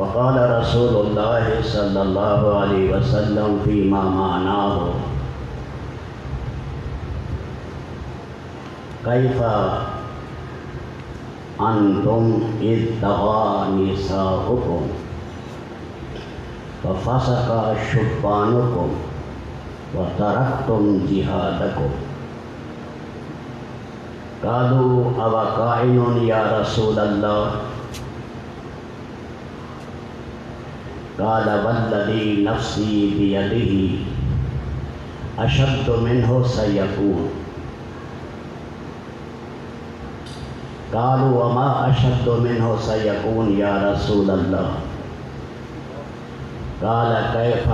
وقال رسول اللہ صلی اللہ علیہ وسلم فیما معناه کیف انتم اذ طغى نساؤکم وفسق شبانکم وترکتم جہادکم قالوا او کائن یا رسول اللہ قال والذی نفسی بیدہ اشد منہ سیکون قالوا وما اشد منہ سیکون یا رسول اللہ قال کیف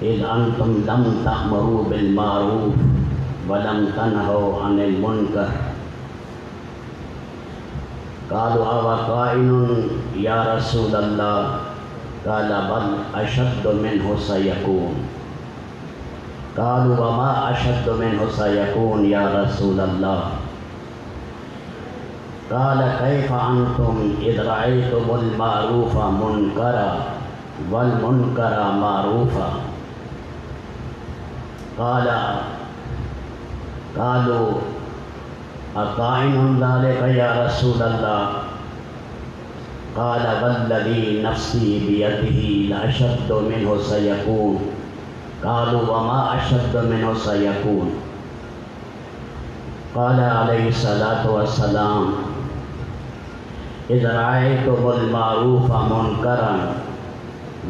اذ انتم لم تأمروا بالمعروف ولم تنہوا عن المنکر قالوا او قائن یا رسول اللہ قال بل اشد منہ سیکون قالوا وما اشد منہ سیکون یا رسول اللہ قال کیف انتم اذ رأیتم المعروف منکرا والمنکر معروفا قالوا اقائن ذلك یا رسول اللہ قال والذی نفسی بیدہ لاشد منہ سیکون قالوا وما اشد منہ سیکون قال علیہ الصلاۃ والسلام اذ رأیتم المعروف منکرا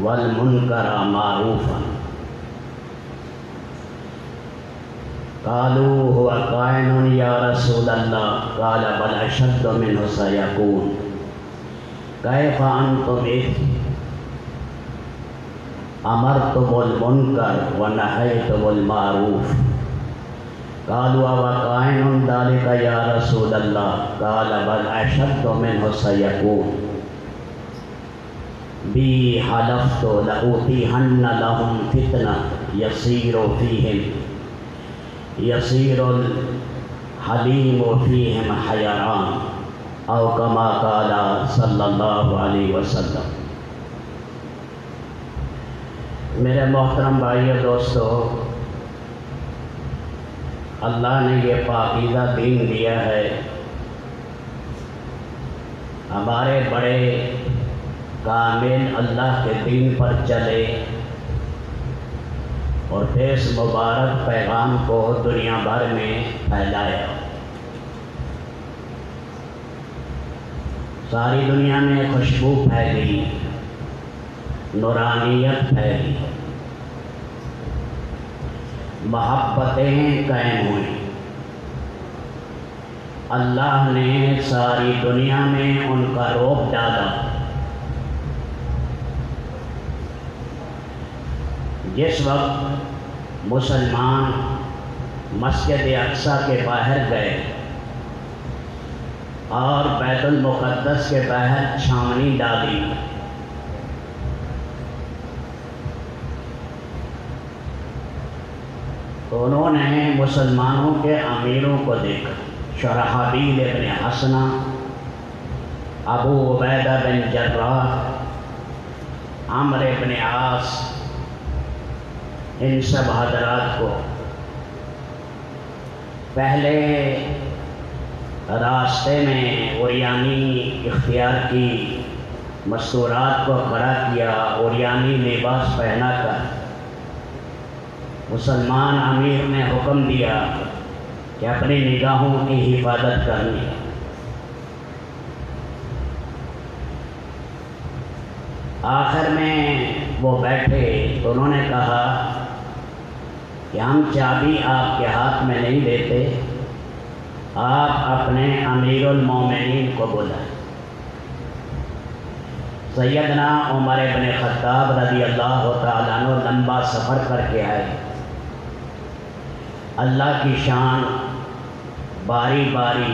والمنکر معروفا قالوا هو قائن یا رسول اللہ قال بل اشد منہ سیکون کیف انتم اذ امرتم المنکر ونہیتم المعروف قالوا او قائن ذلك یا رسول اللہ قال بل اشد منہ سیکون بی حلفت لأوتیہن لهم فتنہ یصیر الحلیم فیہم حیران او کما قال صلی اللہ علیہ وسلم۔ میرے محترم بھائیو دوستو، اللہ نے یہ پاکیزہ دین دیا ہے، ہمارے بڑے کامل اللہ کے دین پر چلے اور اس مبارک پیغام کو دنیا بھر میں پھیلایا۔ ساری دنیا میں خوشبو پھیلی، نورانیت پھیلی، محبتیں قائم ہوئیں۔ اللہ نے ساری دنیا میں ان کا روپ ڈالا۔ جس وقت مسلمان مسجد اقصیٰ کے باہر گئے اور بیت المقدس کے باہر چھاؤنی ڈالی، تو انہوں نے مسلمانوں کے امیروں کو دیکھا، شرحبیل ابن حسنہ، ابو عبیدہ بن جراح، عمرو بن عاص، ان سب حضرات کو پہلے راستے میں عریانی اختیار کی، مستورات کو کھڑا کیا، عریانی لباس پہنا کر مسلمان امیر نے حکم دیا کہ اپنی نگاہوں کی حفاظت کرنی۔ آخر میں وہ بیٹھے تو انہوں نے کہا کہ ہم چابی آپ کے ہاتھ میں نہیں دیتے، آپ اپنے امیر المومنین کو بلائیں۔ سیدنا عمر بن خطاب رضی اللہ تعالیٰ عنہ لمبا سفر کر کے آئے، اللہ کی شان، باری باری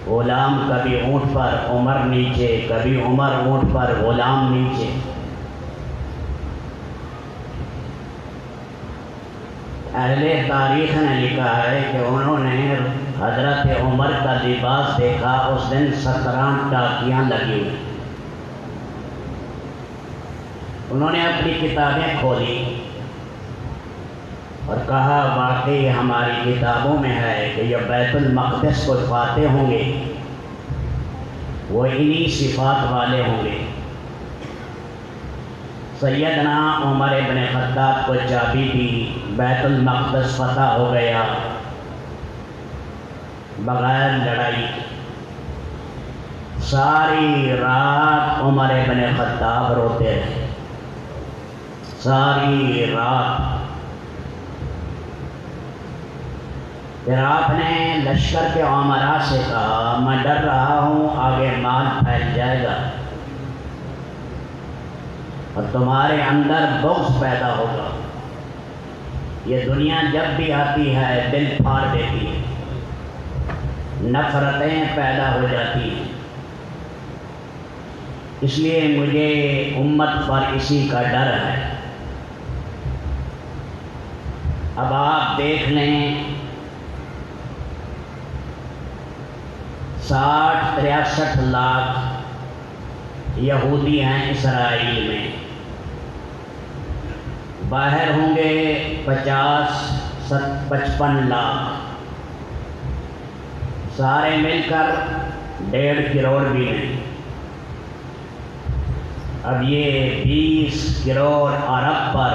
غلام کبھی اونٹ پر، عمر نیچے، کبھی عمر اونٹ پر، غلام نیچے۔ اہل تاریخ نے لکھا ہے کہ انہوں نے حضرت عمر کا لباس دیکھا، اس دن 17 ٹاکیاں لگی ہوئی۔ انہوں نے اپنی کتابیں کھولی اور کہا واقعی ہماری کتابوں میں ہے کہ یہ بیت المقدس کو فاتح ہوں گے وہ انہی صفات والے ہوں گے۔ سیدنا عمر بن خطاب کو چابی دی، بیت المقدس فتح ہو گیا بغیر لڑائی۔ ساری رات عمر بن خطاب روتے رہے، ساری رات۔ پھر آپ نے لشکر کے عمراء سے کہا میں ڈر رہا ہوں آگے مال پھیل جائے گا اور تمہارے اندر بغض پیدا ہوگا۔ یہ دنیا جب بھی آتی ہے دل پھاڑ دیتی ہے، نفرتیں پیدا ہو جاتی ہیں، اس لیے مجھے امت پر اسی کا ڈر ہے۔ اب آپ دیکھ لیں 60-63 لاکھ یہودی ہیں اسرائیل میں، باہر ہوں گے 50-55 لاکھ، سارے مل کر 1.5 کروڑ بھی نہیں۔ اب یہ 20 کروڑ عرب پر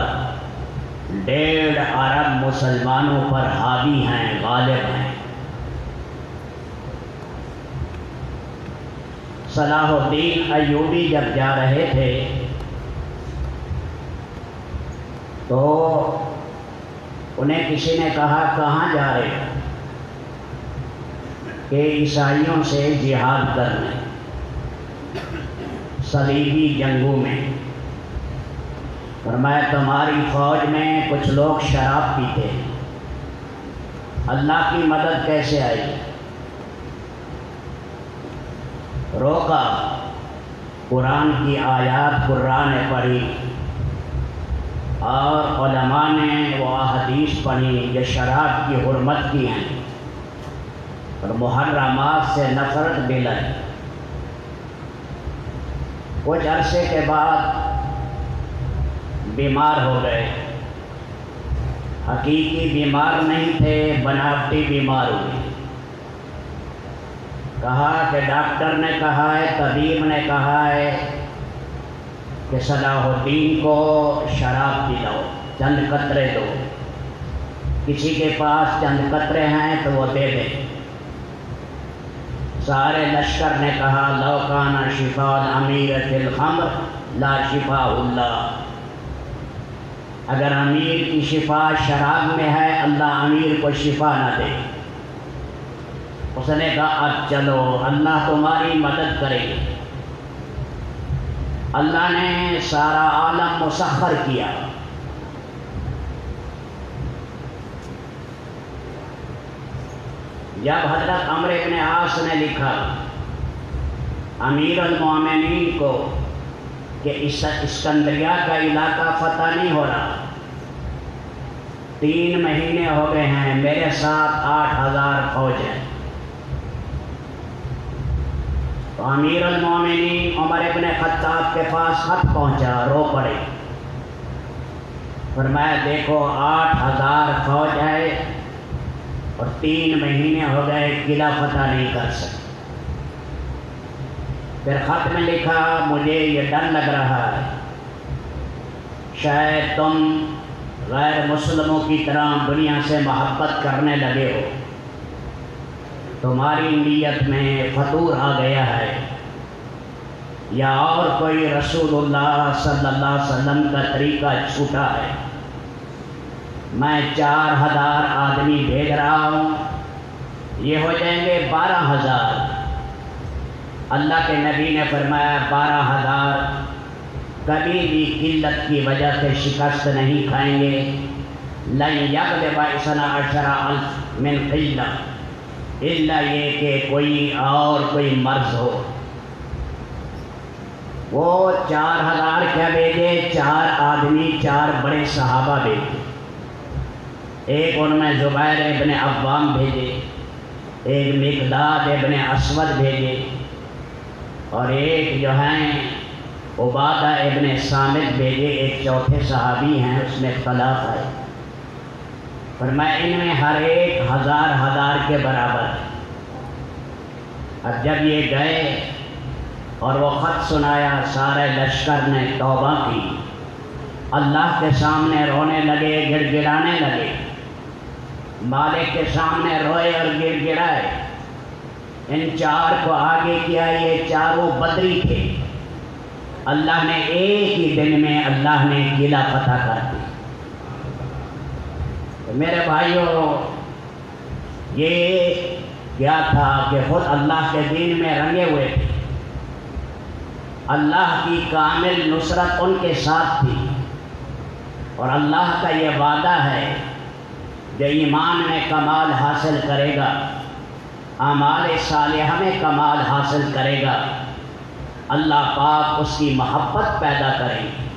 1.5 ارب مسلمانوں پر حاوی ہیں، غالب ہیں۔ صلاح الدین ایوبی جب جا رہے تھے تو انہیں کسی نے کہا کہاں جا رہے ہو؟ کہ عیسائیوں سے جہاد کرنے، صلیبی جنگوں میں۔ فرمایا تمہاری فوج میں کچھ لوگ شراب پیتے ہیں، اللہ کی مدد کیسے آئی؟ روکا، قرآن کی آیات قرآن نے پڑھی اور علماء نے وہ احادیث پڑھی جو شراب کی حرمت کی ہیں اور محرمات سے نفرت دلائی۔ کچھ عرصے کے بعد بیمار ہو گئے، حقیقی بیمار نہیں تھے، بناوٹی بیمار ہوئے۔ کہا کہ ڈاکٹر نے کہا ہے، طبیب نے کہا ہے کہ صلاح الدین کو شراب پلاؤ، چند قطرے دو، کسی کے پاس چند قطرے ہیں تو وہ دے دیں۔ سارے لشکر نے کہا لو کان شفاء الامیر فی الخمر لا شفاء اللہ، اگر امیر کی شفا شراب میں ہے اللہ امیر کو شفا نہ دے۔ اس نے کہا اب چلو اللہ تمہاری مدد کرے گی۔ اللہ نے سارا عالم مسخر کیا۔ جب حضرت عمرو بن عاص نے لکھا امیر المومنین کو کہ اسکندریہ کا علاقہ فتح نہیں ہو رہا، 3 مہینے ہو گئے ہیں، میرے ساتھ 8000 فوج ہیں، تو امیر المومنین عمر بن خطاب کے پاس خط پہنچا، رو پڑے۔ فرمایا دیکھو 8000 فوج ہے اور 3 مہینے ہو گئے قلعہ فتح نہیں کر سکتے۔ پھر خط میں لکھا مجھے یہ ڈر لگ رہا ہے شاید تم غیر مسلموں کی طرح دنیا سے محبت کرنے لگے ہو، تمہاری نیت میں فتور آ گیا ہے، یا اور کوئی رسول اللہ صلی اللہ علیہ وسلم کا طریقہ چھوٹا ہے۔ میں 4000 آدمی بھیج رہا ہوں، یہ ہو جائیں گے 12000۔ اللہ کے نبی نے فرمایا 12000 کبھی بھی قلت کی وجہ سے شکست نہیں کھائیں گے۔ لن یغلب 12,000 من قلہ، الا یہ کہ کوئی مرض ہو۔ وہ 4000 کیا بھیجے؟ 4 آدمی، 4 بڑے صحابہ بھیجے۔ ایک ان میں زبیر ابن عوام بھیجے، ایک مقداد ابن اسود بھیجے، اور ایک جو ہیں عبادہ ابن صامت بھیجے، ایک چوتھے صحابی ہیں، اس میں اختلاف ہے۔ فرمایا ان میں ہر ایک ہزار کے برابر ہے۔ اب جب یہ گئے اور وہ خط سنایا، سارے لشکر نے توبہ کی، اللہ کے سامنے رونے لگے، گڑ گڑانے لگے، مالک کے سامنے روئے اور گڑ گڑائے۔ ان چار کو آگے کیا، یہ چاروں بدری تھے۔ اللہ نے ایک ہی دن میں اللہ نے قلعہ فتح کر دی۔ تو میرے بھائیوں، یہ کیا تھا کہ خود اللہ کے دین میں رنگے ہوئے تھے، اللہ کی کامل نصرت ان کے ساتھ تھی، اور اللہ کا یہ وعدہ ہے جو ایمان میں کمال حاصل کرے گا، اعمال صالحہ میں کمال حاصل کرے گا، اللہ پاک اس کی محبت پیدا کریں گے،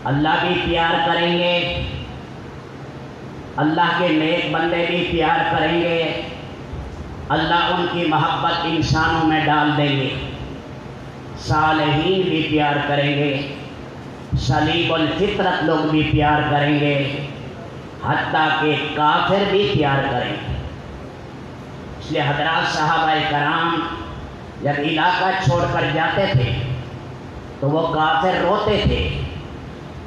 اللہ بھی پیار کریں گے، اللہ کے نیک بندے بھی پیار کریں گے، اللہ ان کی محبت انسانوں میں ڈال دیں گے، صالحین بھی پیار کریں گے، سلیم الفطرت لوگ بھی پیار کریں گے، حتیٰ کہ کافر بھی پیار کریں گے۔ اس لیے حضرات صحابہ کرام جب علاقہ چھوڑ کر جاتے تھے تو وہ کافر روتے تھے،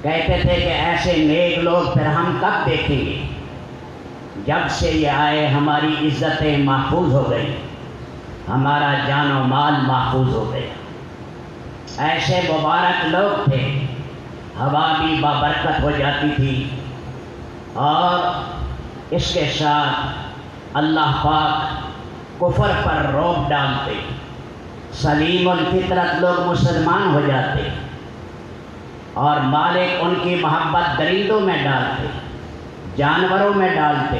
کہتے تھے کہ ایسے نیک لوگ پھر ہم کب دیکھیں گے؟ جب سے یہ آئے ہماری عزتیں محفوظ ہو گئی، ہمارا جان و مال محفوظ ہو گیا۔ ایسے مبارک لوگ تھے، ہوا بھی بابرکت ہو جاتی تھی، اور اس کے ساتھ اللہ پاک کفر پر روک ڈالتے، سلیم الفطرت لوگ مسلمان ہو جاتے، اور مالک ان کی محبت درندوں میں ڈالتے، جانوروں میں ڈالتے،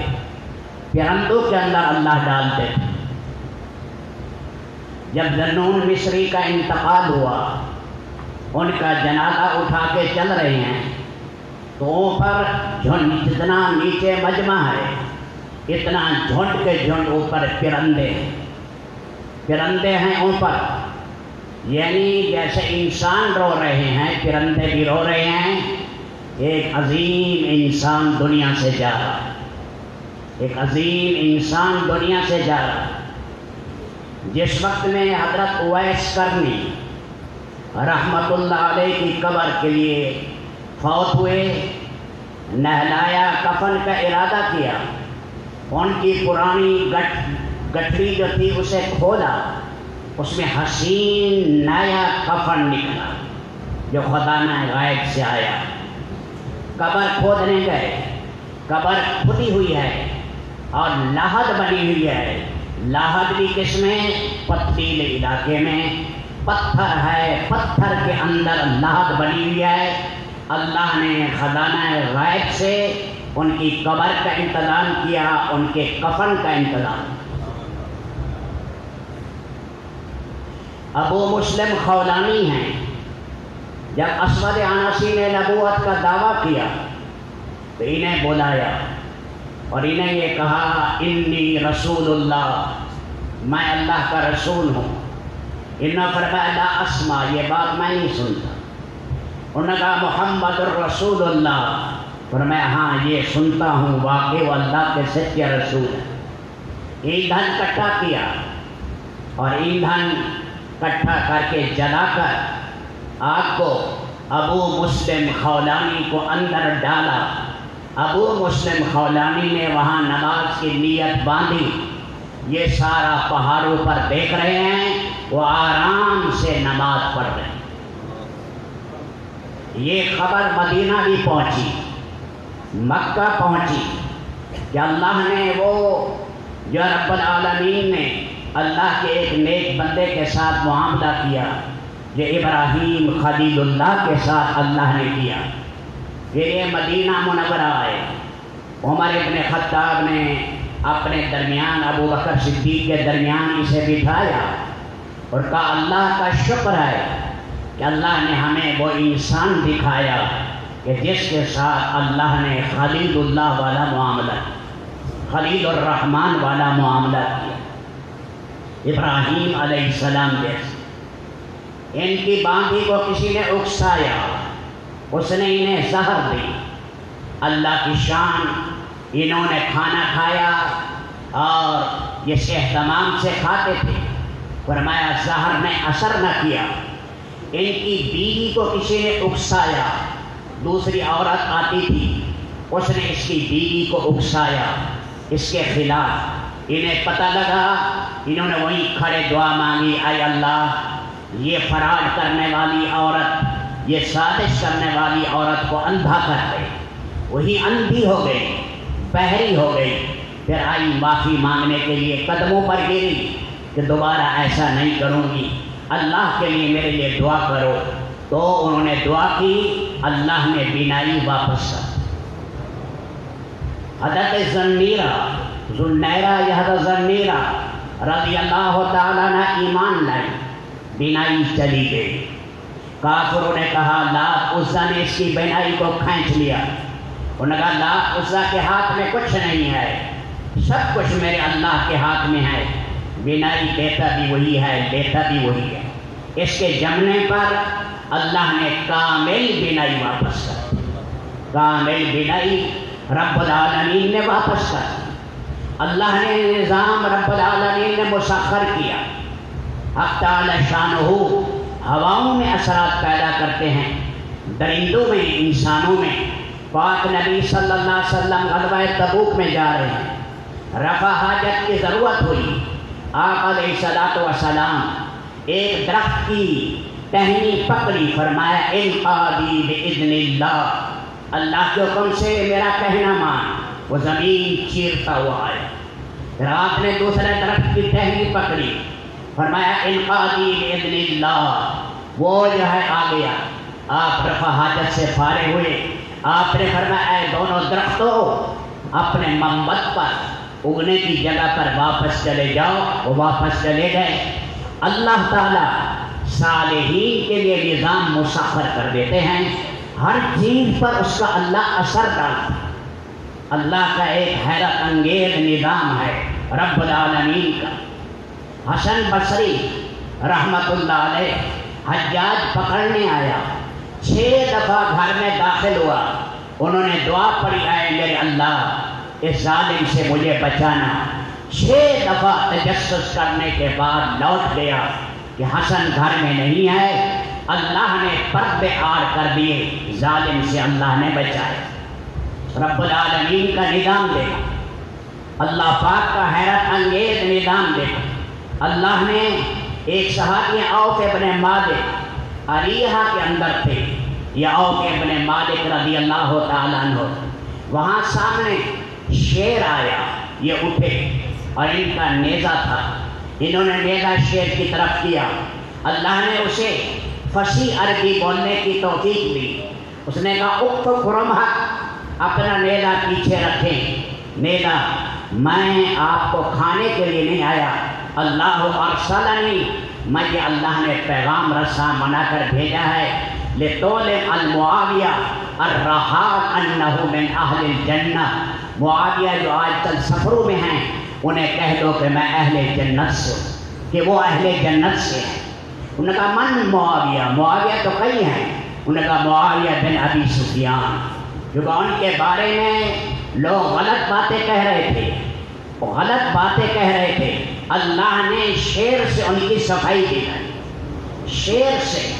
پرندوں کے اندر اللہ ڈالتے تھے۔ جب ذنون مصری کا انتقال ہوا، ان کا جنازہ اٹھا کے چل رہے ہیں تو اوپر جھنڈ، جتنا نیچے مجمع ہے اتنا جھنڈ کے جھنڈ اوپر پرندے ہیں اوپر، یعنی جیسے انسان رو رہے ہیں پرندے بھی رو رہے ہیں۔ ایک عظیم انسان دنیا سے جا رہا ہے، ایک عظیم انسان دنیا سے جا رہا ہے۔ جس وقت میں حضرت اویس کرنی رحمت اللہ علیہ کی قبر کے لیے فوت ہوئے، نہلایا، کفن کا ارادہ کیا، ان کی پرانی گٹھڑی جو تھی اسے کھولا، اس میں حسین نیا کفن نکلا جو خدا نے غائب سے آیا۔ قبر کھودنے گئے، قبر کھدی ہوئی ہے اور لاحد بنی ہوئی ہے۔ لاحد بھی کس میں؟ پتھریلے علاقے میں پتھر ہے، پتھر کے اندر لاحد بنی ہوئی ہے۔ اللہ نے خزانہ غائب سے ان کی قبر کا انتظام کیا، ان کے کفن کا انتظام۔ ابو مسلم خولانی ہیں، جب اسود عنسی نے نبوت کا دعویٰ کیا تو انہیں بلایا اور انہیں یہ کہا انی رسول اللہ، میں اللہ کا رسول ہوں۔ انہوں نے فرمایا لا اسمع، یہ بات میں نہیں سنتا۔ انہوں نے کہا محمد الرسول اللہ، فرمایا ہاں یہ سنتا ہوں، واقعی وہ اللہ کے سچے رسول ہیں۔ ایندھن اکٹھا کیا اور ایندھن اکٹھا کر کے جلا کر آگ کو ابو مسلم خولانی کو اندر ڈالا۔ ابو مسلم خولانی نے وہاں نماز کی نیت باندھی۔ یہ سارا پہاڑوں پر دیکھ رہے ہیں، وہ آرام سے نماز پڑھ رہے ہیں۔ یہ خبر مدینہ بھی پہنچی، مکہ پہنچی کہ اللہ نے وہ جو رب العالمین نے اللہ کے ایک نیک بندے کے ساتھ معاملہ کیا، جو ابراہیم خلیل اللہ کے ساتھ اللہ نے کیا۔ پھر یہ مدینہ منورہ آئے، عمر ابن خطاب نے اپنے درمیان ابو بکر صدیق کے درمیان اسے بٹھایا اور کہا اللہ کا شکر ہے کہ اللہ نے ہمیں وہ انسان دکھایا کہ جس کے ساتھ اللہ نے خلیل اللہ والا معاملہ، خلیل الرحمن والا معاملہ کیا، ابراہیم علیہ السلام جیسے۔ ان کی باندھی کو کسی نے اکسایا، اس نے انہیں زہر دی۔ اللہ کی شان، انہوں نے کھانا کھایا اور یہ اہتمام سے کھاتے تھے، فرمایا زہر نے اثر نہ کیا۔ ان کی بیوی کو کسی نے اکسایا، دوسری عورت آتی تھی، اس نے اس کی بیوی کو اکسایا اس کے خلاف۔ انہیں پتہ لگا، انہوں نے وہیں کھڑے دعا مانگی، اے اللہ یہ فراڈ کرنے والی عورت، یہ سازش کرنے والی عورت کو اندھا کر دے۔ وہی اندھی ہو گئی، بہری ہو گئی، پھر آئی معافی مانگنے کے لیے، قدموں پر گری کہ دوبارہ ایسا نہیں کروں گی، اللہ کے لیے میرے لیے دعا کرو۔ تو انہوں نے دعا کی، اللہ نے بینائی واپس کر۔ حضرت ذوالنیرہ یا حضرت ذوالنیرہ رضی اللہ تعالیٰ نے ایمان لائی، بینائی چلی گئی۔ کافروں نے کہا لات عزیٰ نے اس کی بینائی کو کھینچ لیا۔ انہوں نے کہا لات عزیٰ کے ہاتھ میں کچھ نہیں ہے، سب کچھ میرے اللہ کے ہاتھ میں ہے، بینائی دیتا بھی وہی ہے، لیتا بھی وہی ہے۔ اس کے جمنے پر اللہ نے کامل بینائی واپس کر، کامل بینائی رب العالمین نے واپس کر۔ اللہ نے نظام رب العالمین نے مسخر کیا۔ حق تعالی شانہ ہواؤں میں اثرات پیدا کرتے ہیں، درندوں میں، انسانوں میں۔ پاک نبی صلی اللہ علیہ وسلم غزوہ تبوک میں جا رہے ہیں، رفع حاجت کی ضرورت ہوئی۔ آقا علیہ الصلوۃ والسلام ایک درخت کی ٹہنی پکڑی، فرمایا انقادی باذن اللہ، اللہ کے حکم سے میرا کہنا مان۔ وہ زمین چیرتا ہوا آیا۔ پھر آپ نے دوسرے درخت کی ٹہنی پکڑی، فرمایا انقادی باذن اللہ، وہ جو ہے آ گیا۔ آپ رفع حاجت سے فارغ ہوئے، آپ نے فرمایا اے دونوں درختوں اپنے منبت پر، اگنے کی جگہ پر واپس چلے جاؤ۔ وہ واپس چلے گئے۔ اللہ تعالیٰ صالحین کے لیے نظام مسخر کر دیتے ہیں، ہر چیز پر اس کا اللہ اثر ڈالتا ہے۔ اللہ کا ایک حیرت انگیز نظام ہے رب العالمین کا۔ حسن بصری رحمت اللہ علیہ حجاج پکڑنے آیا، 6 دفعہ گھر میں داخل ہوا، انہوں نے دعا پڑھی اے میرے اللہ اس ظالم سے مجھے بچانا۔ 6 دفعہ تجسس کرنے کے بعد لوٹ گیا کہ حسن گھر میں نہیں ہے۔ اللہ نے پردے آر کر دیے، ظالم سے اللہ نے بچائے۔ رب العالمین کا نظام دیکھا، اللہ پاک کا حیرت انگیز نظام دیکھا۔ اللہ نے ایک صحابی عوف ابن مالک اریحہ کے اندر تھے، یہ عوف ابن مالک رضی اللہ تعالیٰ عنہ، وہاں سامنے شیر آیا، یہ اٹھے اور ان کا نیزہ تھا، انہوں نے نیزہ شیر کی طرف کیا۔ اللہ نے اسے فصیح عربی بولنے کی توفیق دی۔ اس نے کہا اکف رمحک، اپنا نیزہ پیچھے رکھیں۔ نیزہ میں آپ کو کھانے کے لیے نہیں آیا، اللہ ارسلنی، مجھے اللہ نے پیغام رساں بنا کر بھیجا ہے، لتعلم المعاویہ الرحاق انہ من اہل الجنہ، معاویہ جو آج کل سفروں میں ہیں انہیں کہہ دو کہ میں اہل جنت سے ہوں، کہ وہ اہل جنت سے ہیں۔ انہوں نے کہا من معاویہ، معاویہ تو کئی ہیں، انہوں نے کہا معاویہ بن ابی سفیان، کیونکہ ان کے بارے میں لوگ غلط باتیں کہہ رہے تھے، وہ غلط باتیں کہہ رہے تھے۔ اللہ نے شیر سے ان کی صفائی دلائی، شیر سے،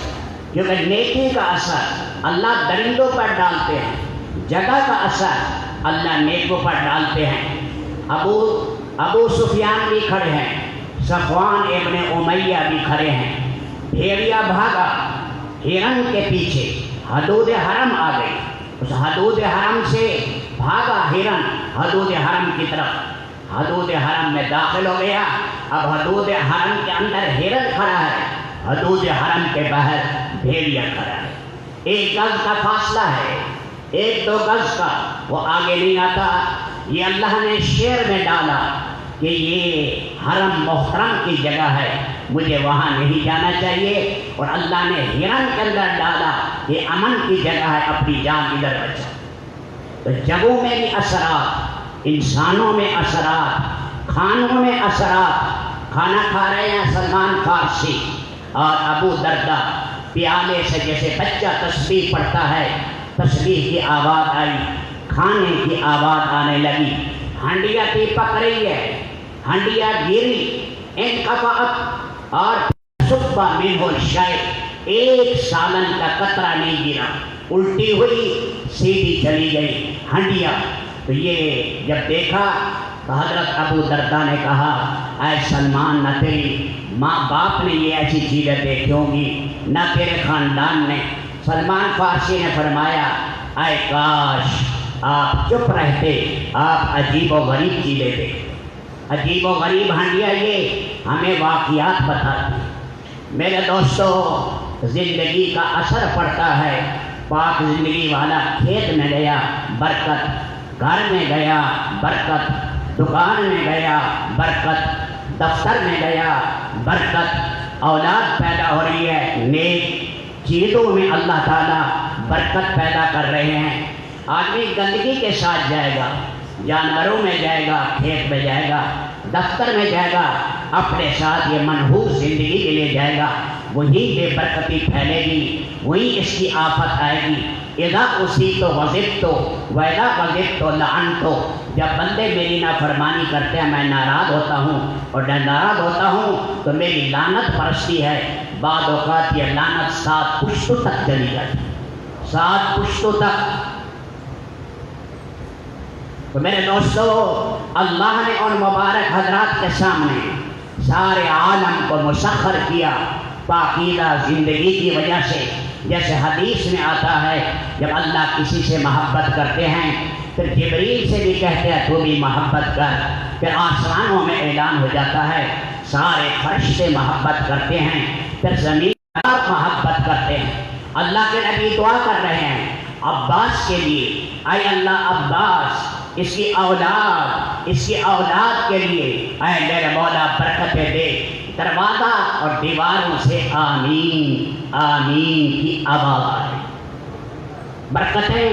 کیونکہ نیکی کا اثر اللہ درندوں پر ڈالتے ہیں، جگہ کا اثر اللہ نیکوں پر ڈالتے ہیں۔ ابو سفیان بھی کھڑے ہیں، صفوان ابن امیہ بھی کھڑے ہیں، بھیڑیا بھاگا ہرن کے پیچھے، حدود حرم آ گئی، اس حدود حرم سے بھاگا ہرن حدود حرم کی طرف، حدود حرم میں داخل ہو گیا۔ اب حدود حرم کے اندر ہرن کھڑا ہے، حدود حرم کے باہر بھیڑیا کھڑا ہے، 1 گز کا فاصلہ ہے، 1-2 گز کا، وہ آگے نہیں آتا۔ یہ اللہ نے شعر میں ڈالا کہ یہ حرم محترم کی جگہ ہے، مجھے وہاں نہیں جانا چاہیے، اور اللہ نے ہرن کے اندر ڈالا یہ امن کی جگہ ہے، اپنی جان ادھر بچا۔ تو جگہوں میں بھی اثرات، انسانوں میں اثرات، کھانوں میں اثرات۔ کھانا کھا رہے ہیں سلمان فارسی، اور ابو دردہ پیالے سے جیسے بچہ تسبیح پڑھتا ہے تسبیح کی آواز آئی، کھانے کی آواز آنے لگی، ہنڈیا ٹپک رہی ہے، ہنڈیا گری، انقطعت، اور صب منہ الشیء، ایک سالن کا قطرہ نہیں گرا، الٹی ہوئی سیدھی چلی گئی ہنڈیا۔ تو یہ جب دیکھا تو حضرت ابو دردہ نے کہا اے سلمان، نہ تیری ماں باپ نے یہ ایسی چیزیں دیکھی ہوں گی، نہ تیرے خاندان نے۔ سلمان فارسی نے فرمایا اے کاش آپ چپ رہتے، آپ عجیب و غریب چیزیں دیکھتے۔ عجیب و غریب ہنڈیا یہ ہمیں واقعات بتاتی۔ میرے دوستو، زندگی کا اثر پڑتا ہے۔ پاک زندگی والا کھیت میں گیا برکت، گھر میں گیا برکت، دکان میں گیا برکت، دفتر میں گیا برکت، اولاد پیدا ہو رہی ہے، نیک چیزوں میں اللہ تعالیٰ برکت پیدا کر رہے ہیں۔ آدمی گندگی کے ساتھ جائے گا، جانوروں میں جائے گا، کھیت میں جائے گا، دفتر میں جائے گا، اپنے ساتھ یہ منحوس زندگی کے لیے جائے گا، وہی بے برکتی پھیلے گی، وہی اس کی آفت آئے گی۔ اذا اصیبت غضبت واذا غضبت لعنت، جب بندے میری نافرمانی کرتے ہیں میں ناراض ہوتا ہوں، اور جب ناراض ہوتا ہوں تو میری لعنت برستی ہے۔ بعض اوقات یہ لعنت 7 پشتوں تک چلی جاتی، 7 پشتوں تک۔ تو میرے دوستو، اللہ نے ان مبارک حضرات کے سامنے سارے عالم کو مسخر کیا پاکیزہ زندگی کی وجہ سے۔ جیسے حدیث میں آتا ہے جب اللہ کسی سے محبت کرتے ہیں پھر جبریل سے بھی کہتے ہیں تو بھی محبت کر، پھر آسمانوں میں اعلان ہو جاتا ہے سارے فرشتے محبت کرتے ہیں، پھر زمین پر محبت کرتے ہیں۔ اللہ کے نبی دعا کر رہے ہیں عباس کے لیے، اے اللہ عباس، اس کی اولاد کے لیے اے میرے مولا برکتیں دے۔ دروازہ اور دیواروں سے آمین آمین کی آواز آئی، برکتیں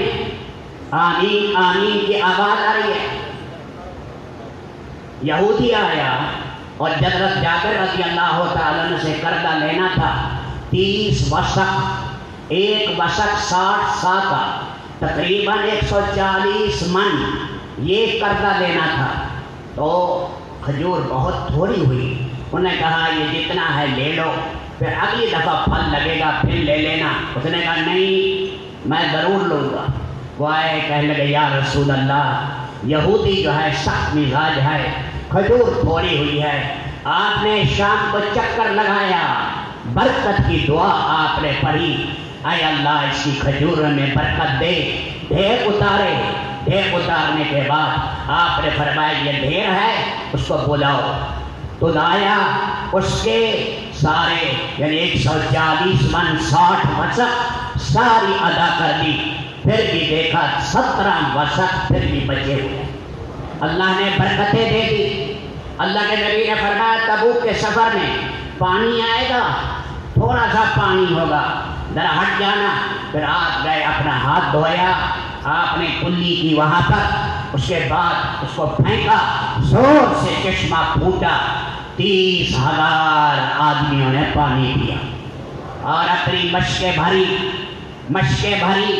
آمین آمین کی آواز آ رہی ہے۔ یہودی آیا اور حضرت جابر رضی اللہ تعالیٰ عنہ سے قرضہ لینا تھا، 30 وسق، ایک وسق 60 سا کا، تقریباً 140 من یہ قرضہ لینا تھا۔ تو کھجور بہت تھوڑی ہوئی، انہوں نے کہا یہ جتنا ہے لے لو، پھر اگلی دفعہ پھل لگے گا پھر لے لینا۔ اس نے کہا نہیں میں ضرور لوں گا۔ وہ آئے کہنے لگے یا رسول اللہ، یہودی جو ہے سخت مزاج ہے، کھجور تھوڑی ہوئی ہے، آپ نے شام کو چکر لگایا، برکت کی دعا آپ نے پڑھی، اے اللہ اس کی کھجور میں برکت دے۔ ڈھیر اتارے، ڈھیر اتارنے کے بعد آپ نے فرمایا یہ ڈھیر ہے اس کو بلاؤ۔ تو لایا، اس کے سارے یعنی 140 من 60 وسق ساری ادا کر دی، پھر بھی دیکھا 17 وسق پھر بھی بچے ہوئے۔ اللہ نے برکتیں دے دی۔ اللہ کے نبی نے فرمایا تبوک کے سفر میں پانی آئے گا، تھوڑا سا پانی ہوگا، ذرا ہٹ جانا۔ پھر آپ گئے اپنا ہاتھ دھویا، آپ نے کلی کی وہاں پر، اس کے بعد اس کو پھینکا، زور سے چشمہ پھوٹا، 30,000 آدمیوں نے پانی پیا اور اپنی مشقیں بھری۔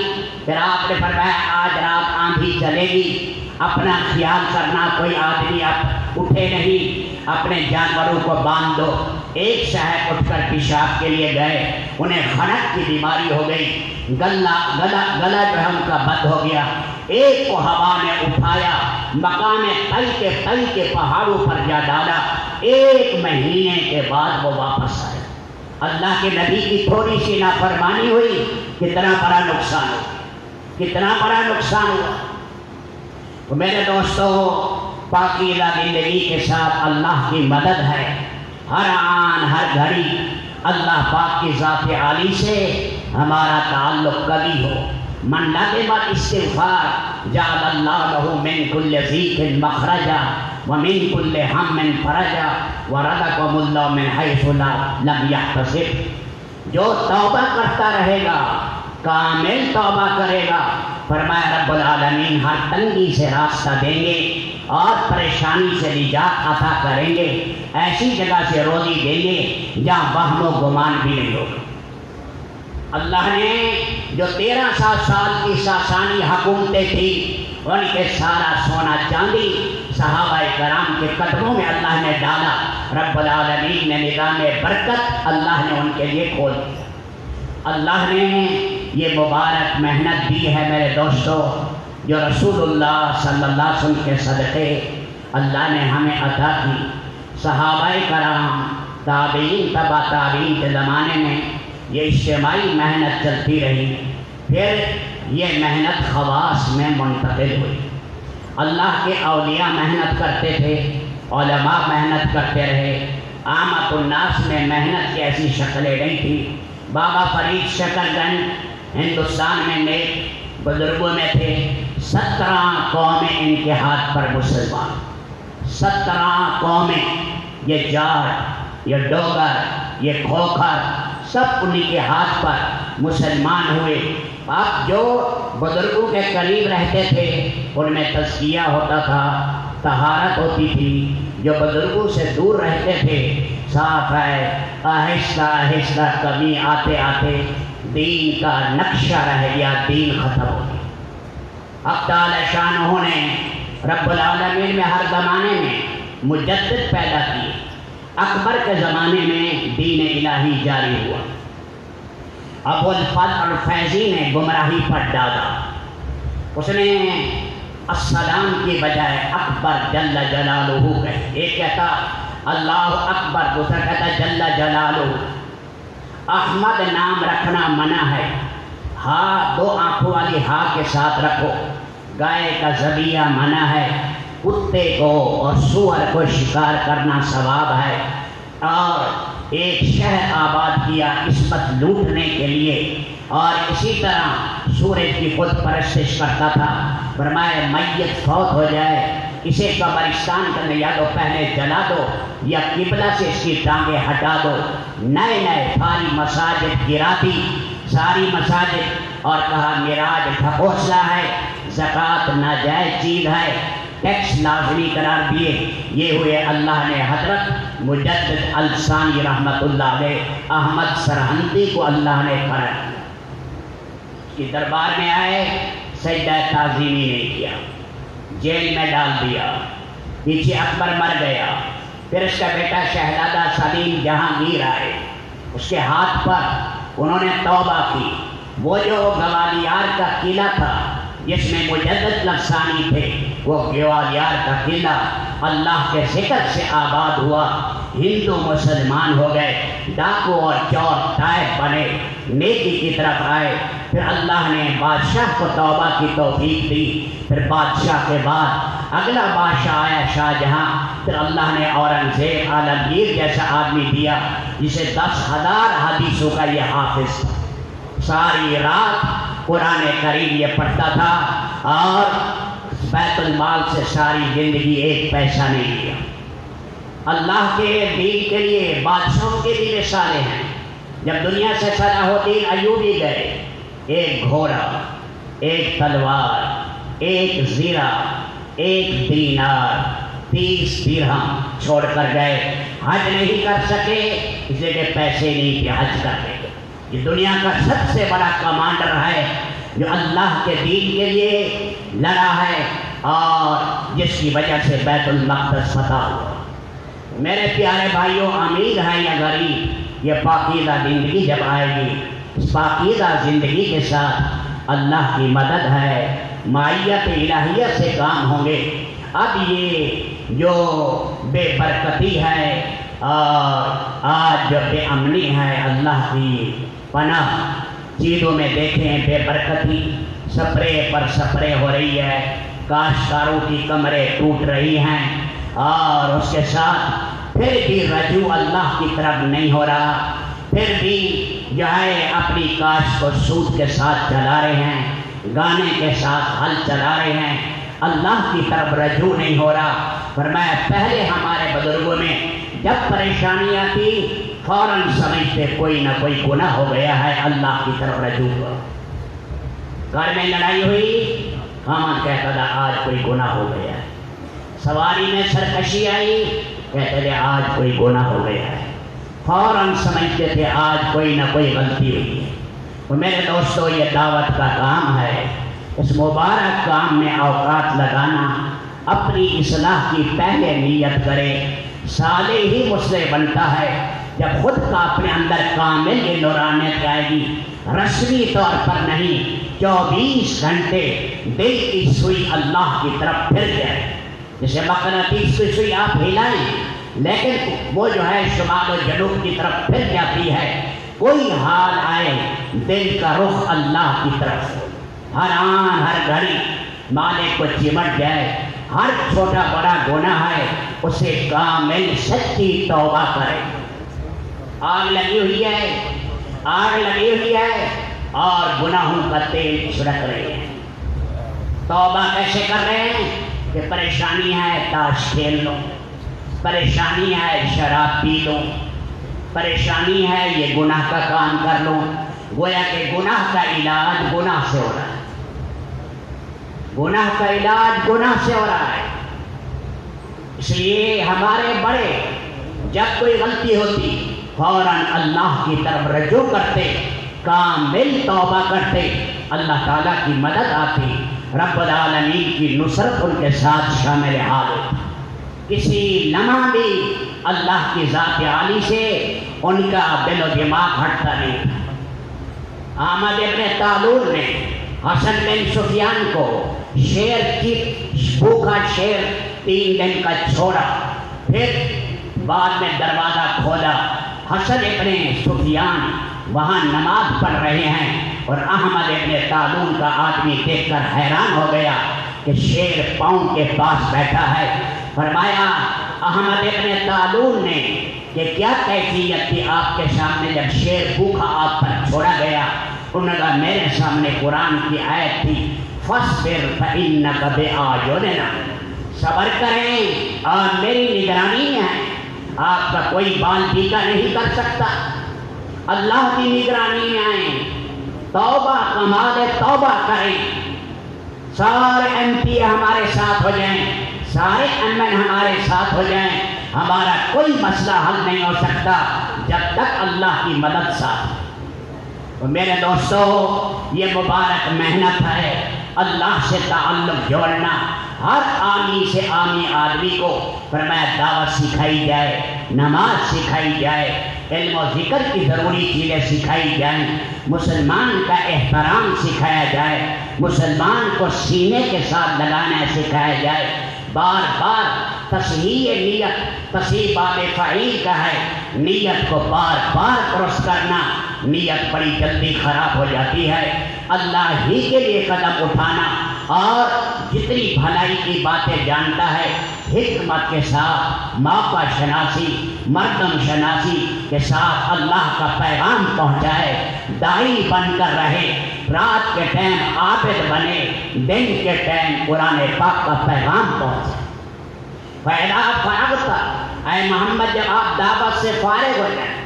پھر آپ نے فرمایا آج رات آندھی چلے گی، اپنا خیال کرنا، کوئی آدمی اب اٹھے نہیں، اپنے جانوروں کو باندھ دو۔ ایک صاحب اٹھ کر پیشاب کے لیے گئے، انہیں خنک کی بیماری ہو گئی، گلا جو ہے ان کا بند ہو گیا۔ ایک کو ہوا نے اٹھایا، مقام طی کے پہاڑوں پر جا ڈالا، 1 مہینے کے بعد وہ واپس آئے۔ اللہ کے نبی کی تھوڑی سی نافرمانی ہوئی، کتنا بڑا نقصان ہوا، کتنا بڑا نقصان ہوا۔ تو میرے دوستو، پاکیزہ زندگی کے ساتھ اللہ کی مدد ہے، ہر آن ہر گھڑی اللہ پاک کی ذات عالی سے ہمارا تعلق کبھی ہو۔ من لازم الاستغفار جعل اللہ له من كل ضيق مخرجا ومن كل هم فرجا ورزقكم الله من حيث لم يحتسب۔ جو توبہ کرتا رہے گا، کامل توبہ کرے گا، فرمایا رب العالمین ہر تنگی سے راستہ دیں گے، اور پریشانی سے نجات عطا کریں گے، ایسی جگہ سے روزی دیں گے جہاں وہم و گمان بھی نہیں ہوگا۔ اللہ نے جو 1300 سال کی ساسانی حکومتیں تھیں ان کے سارا سونا چاندی صحابہ کرام کے قدموں میں اللہ نے ڈالا، رب العالمین نے نظام برکت اللہ نے ان کے لیے کھول دیا۔ اللہ نے یہ مبارک محنت دی ہے میرے دوستو، جو رسول اللہ صلی اللہ علیہ وسلم کے صدقے اللہ نے ہمیں عطا کی۔ صحابہ کرام، تابعین، تبع تابعین کے زمانے میں یہ اجتماعی محنت چلتی رہی، پھر یہ محنت خواص میں منتقل ہوئی۔ اللہ کے اولیاء محنت کرتے تھے، علماء محنت کرتے رہے، عامت الناس میں محنت کی ایسی شکلیں نہیں تھی۔ بابا فرید شکر گنج ہندوستان میں نیک بزرگوں میں تھے، 17 قومیں ان کے ہاتھ پر مسلمان، 17 قومیں، یہ جاٹ، یہ ڈوگر، یہ کھوکھر، سب انہی کے ہاتھ پر مسلمان ہوئے۔ آپ جو بزرگوں کے قریب رہتے تھے ان میں تزکیہ ہوتا تھا، طہارت ہوتی تھی۔ جو بزرگوں سے دور رہتے تھے، صاف ہے آہستہ آہستہ کمی آتے آتے دین کا نقشہ رہ گیا، دین ختم ہو گیا۔ اب تعالی شانہ نے رب العالمین میں ہر زمانے میں مجدد پیدا کیے۔ اکبر کے زمانے میں دین الہی جاری ہوا، ابو الفضل الفیضی نے گمراہی پر ڈالا، اس نے السلام کی بجائے اکبر جل جلالہ کہے، ایک کہتا اللہ اکبر، دوسرا کہتا جل جلالہ۔ احمد نام رکھنا منع ہے، ہاں 2 آنکھوں والی ہاں کے ساتھ رکھو۔ گائے کا ذبیحہ منع ہے، کتے کو اور سور کو شکار کرنا ثواب ہے۔ اور ایک شہر آباد کیا عصمت لوٹنے کے لیے، اور اسی طرح سورج کی خود پرستش کرتا تھا۔ فرمایا میت فوت ہو جائے اسے قبرستان کرنے یا تو پہلے جلا دو یا قبلہ سے اس کی ٹانگیں ہٹا دو۔ نئے نئے ساری مساجد گرا دی، ساری مساجد، اور کہا معراج ڈھکوسلا ہے، زکوٰۃ ناجائز چیز ہے، ٹیکس لازمی قرار دیے۔ یہ ہوئے اللہ نے حضرت مجدد الثانی رحمت اللہ علیہ احمد سرہندی کو اللہ نے کھڑا کیا، اس کی دربار میں آئے، سجدہ تعظیمی نہیں کیا، جیل میں ڈال دیا، پیچھے اکبر مر گیا، پھر اس کا بیٹا شہزادہ سلیم جہانگیر آئے، اس کے ہاتھ پر انہوں نے توبہ کی۔ وہ جو گوالیار کا قلعہ تھا جس میں مجدد الثانی تھے، وہ گوالیار کا قلعہ اللہ کے ذکر سے آباد ہوا، ہندو مسلمان ہو گئے، ڈاکو اور چور تائب بنے، نیکی کی طرف آئے۔ پھر اللہ نے بادشاہ کو توبہ کی توفیق دی۔ پھر بادشاہ کے بعد اگلا بادشاہ آیا شاہ جہاں، پھر اللہ نے اورنگزیب عالمگیر جیسا آدمی دیا جسے 10,000 حدیثوں کا یہ حافظ تھا، ساری رات قرآن کریم یہ پڑھتا تھا، اور بیت المال سے ساری زندگی ایک پیسہ نہیں لیا۔ اللہ کے دین کے لیے بادشاہوں کے بھی مثالیں ہیں۔ جب دنیا سے صلاح الدین ایوبی گئے، ایک گھوڑا، ایک تلوار، ایک زیرہ، ایک دینار، 30 درہم چھوڑ کر گئے۔ حج نہیں کر سکے اس لیے کہ پیسے نہیں تھے حج کرنے کے۔ یہ دنیا کا سب سے بڑا کمانڈر ہے جو اللہ کے دین کے لیے لڑا ہے، اور جس کی وجہ سے بیت المقدس فتح ہوا۔ میرے پیارے بھائیوں، امیر ہے یا غریب، یہ پاکیزہ زندگی جب آئے گی، اس پاکیزہ زندگی کے ساتھ اللہ کی مدد ہے، معیت الہیہ سے کام ہوں گے۔ اب یہ جو بے برکتی ہے اور آج جو بے امنی ہے، اللہ کی پناہ چیزوں میں دیکھیں بے برکتی، سپرے پر سپرے ہو رہی ہے، کاشتکاروں کی کمریں ٹوٹ رہی ہیں، اور اس کے ساتھ پھر بھی رجوع اللہ کی طرف نہیں ہو رہا، پھر بھی جو ہے اپنی کاشت کو سود کے ساتھ چلا رہے ہیں، گانے کے ساتھ ہل چلا رہے ہیں، اللہ کی طرف رجوع نہیں ہو رہا۔ فرمایا پہلے ہمارے بزرگوں میں جب پریشانی آتی فوراً سمجھتے کوئی نہ کوئی گناہ ہو گیا ہے، اللہ کی طرف رجوع کرو۔ گھر میں لڑائی ہوئی، خامن کہتا تھا آج کوئی گناہ ہو گیا ہے، سواری میں سرکشی آئی، کہتے تھے آج کوئی گناہ ہو گیا ہے، فوراً سمجھتے تھے آج کوئی نہ کوئی غلطی ہوئی ہے۔ تو میرے دوستو، یہ دعوت کا کام ہے، اس مبارک کام میں اوقات لگانا، اپنی اصلاح کی پہلے نیت کرے۔ صالح ہی مسلح بنتا ہے جب خود کا اپنے اندر کامل یہ نورانیت آئے گی، رسمی طور پر نہیں، 24 گھنٹے دل کی سوئی اللہ کی طرف پھر جائے۔ جسے مقناطیس کی سوئی آپ ہلائیں لیکن وہ جو ہے شمال و جنوب کی طرف پھر جاتی ہے، کوئی حال آئے دل کا رخ اللہ کی طرف، ہر آن ہر گھڑی مالک کو چمٹ جائے، ہر چھوٹا بڑا گناہ ہے اسے کامل سچی توبہ کرے۔ آگ لگی ہوئی ہے، آگ لگی ہوئی ہے اور گناہوں کا تیل چھڑک رہے ہیں۔ توبہ کیسے کر رہے ہیں کہ پریشانی ہے تاش کھیل لو، پریشانی ہے شراب پی لو، پریشانی ہے یہ گناہ کا کام کر لو۔ گویا کہ گناہ کا علاج گناہ سے ہو رہا ہے، گناہ کا علاج گناہ سے ہو رہا ہے۔ اس لیے ہمارے بڑے جب کوئی غلطی ہوتی فوراً اللہ کی طرف رجوع کرتے، کامل توبہ کرتے، اللہ تعالیٰ کی مدد آتی، رب العالمین کی نصرت ان کے ساتھ شامل حال ہوتی۔ کسی لمحہ بھی اللہ کی ذات عالی سے ان کا دل و دماغ ہٹتا نہیں تھا۔ احمد ابن طالون نے حسن بن سفیان کو شیر کی بھوکا شیر 3 دن کا چھوڑا، پھر بعد میں دروازہ کھولا، حسن ابن سفیان وہاں نماز پڑھ رہے ہیں اور احمد ابن طالون کا آدمی دیکھ کر حیران ہو گیا کہ شیر پاؤں کے پاس بیٹھا ہے۔ فرمایا احمد ابن طالون نے کہ کیا کیفیت تھی آپ کے سامنے جب شیر بھوکا آپ پر چھوڑا گیا؟ انہوں نے کہا میرے سامنے قرآن کی آیت تھی، فَاصْبِرْ فَإِنَّكَ بِأَعْيُنِنَا، صبر کریں اور میری نگرانی میں ہے، آپ کا کوئی بال ٹیکا نہیں کر سکتا، اللہ کی نگرانی میں آئیں، توبہ کمال توبہ کریں، سارے MP ہمارے ساتھ ہو جائیں، سارے MN ہمارے ساتھ ہو جائیں، ہمارا کوئی مسئلہ حل نہیں ہو سکتا جب تک اللہ کی مدد ساتھ۔ تو میرے دوستو، یہ مبارک محنت ہے اللہ سے تعلق جوڑنا۔ ہر آمی سے آمی آدمی کو فرمایا دعوت سکھائی جائے، نماز سکھائی جائے، علم و ذکر کی ضروری چیزیں سکھائی جائیں، مسلمان کا احترام سکھایا جائے، مسلمان کو سینے کے ساتھ لگانا سکھایا جائے، بار بار تصحیح نیت، تصحیح باب فعیل کا ہے، نیت کو بار بار درست کرنا، نیت بڑی جلدی خراب ہو جاتی ہے۔ اللہ ہی کے لیے قدم اٹھانا اور جتنی بھلائی کی باتیں جانتا ہے حکمت کے ساتھ، موقع شناسی، مردم شناسی کے ساتھ اللہ کا پیغام پہنچائے، داعی بن کر رہے، رات کے ٹائم عابد بنے، دن کے ٹائم قرآن پاک کا پیغام پہنچائے۔ فَإِذَا فَرَغْتَ، اے محمد جب آپ دعوت سے فارغ ہو جائیں،